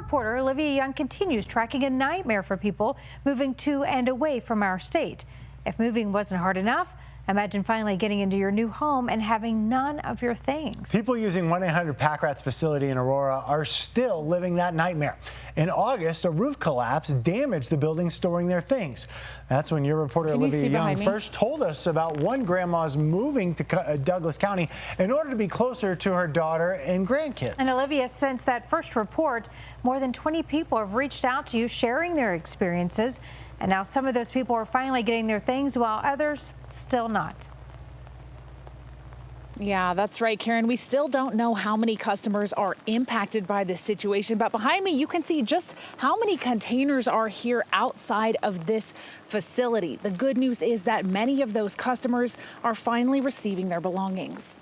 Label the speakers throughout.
Speaker 1: reporter Olivia Young continues tracking a nightmare for people moving to and away from our state. If moving wasn't hard enough, imagine finally getting into your new home and having none of your things.
Speaker 2: People using 1-800-PACK-RAT's facility in Aurora are still living that nightmare. In August, a roof collapse damaged the building storing their things. That's when your reporter Olivia Young first told us about one grandma's moving to Douglas County in order to be closer to her daughter and grandkids.
Speaker 1: And Olivia, since that first report, more than 20 people have reached out to you sharing their experiences. And now some of those people are finally getting their things while others still not.
Speaker 3: Yeah, that's right, Karen. We still don't know how many customers are impacted by this situation, but behind me you can see just how many containers are here outside of this facility. The good news is that many of those customers are finally receiving their belongings.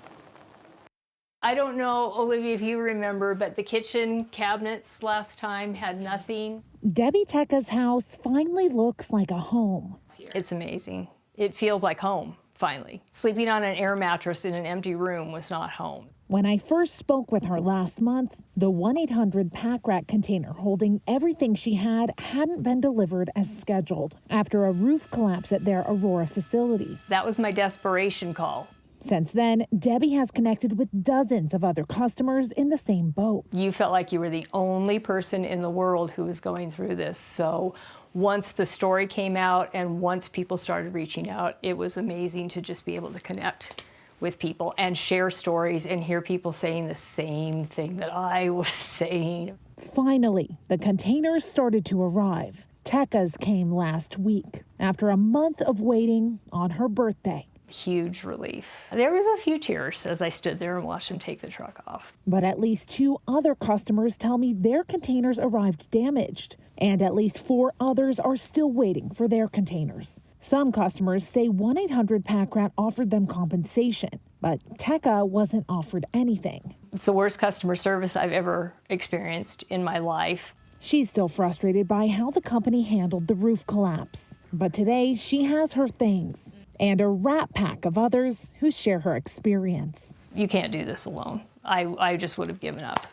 Speaker 4: I don't know, Olivia, if you remember, but the kitchen cabinets last time had nothing.
Speaker 3: Debbie Teka's house finally looks like a home.
Speaker 4: It's amazing. It feels like home, finally. Sleeping on an air mattress in an empty room was not home.
Speaker 3: When I first spoke with her last month, the 1-800-PACK-RAT container holding everything she had hadn't been delivered as scheduled after a roof collapse at their Aurora facility.
Speaker 4: That was my desperation call.
Speaker 3: Since then, Debbie has connected with dozens of other customers in the same boat.
Speaker 4: You felt like you were the only person in the world who was going through this. So once the story came out and once people started reaching out, it was amazing to just be able to connect with people and share stories and hear people saying the same thing that I was saying.
Speaker 3: Finally, the containers started to arrive. Teka's came last week after a month of waiting on her birthday.
Speaker 4: Huge relief. There was a few tears as I stood there and watched them take the truck off.
Speaker 3: But at least 2 other customers tell me their containers arrived damaged, and at least 4 others are still waiting for their containers. Some customers say 1-800-PACK-RAT offered them compensation, but Teka wasn't offered anything.
Speaker 4: It's the worst customer service I've ever experienced in my life.
Speaker 3: She's still frustrated by how the company handled the roof collapse. But today she has her things and a rat pack of others who share her experience.
Speaker 4: You can't do this alone. I just would have given up.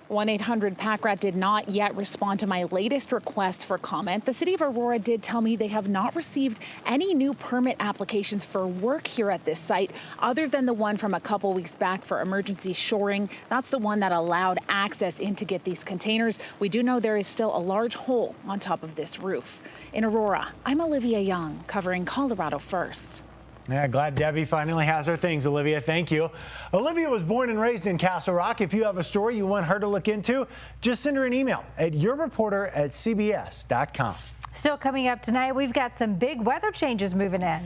Speaker 3: 1-800-PACK-RAT did not yet respond to my latest request for comment. The city of Aurora did tell me they have not received any new permit applications for work here at this site, other than the one from a couple weeks back for emergency shoring. That's the one that allowed access in to get these containers. We do know there is still a large hole on top of this roof. In Aurora, I'm Olivia Young, covering Colorado First.
Speaker 2: Yeah, glad Debbie finally has her things, Olivia. Thank you. Olivia was born and raised in Castle Rock. If you have a story you want her to look into, just send her an email at yourreporter@cbs.com.
Speaker 1: Still coming up tonight, we've got some big weather changes moving in.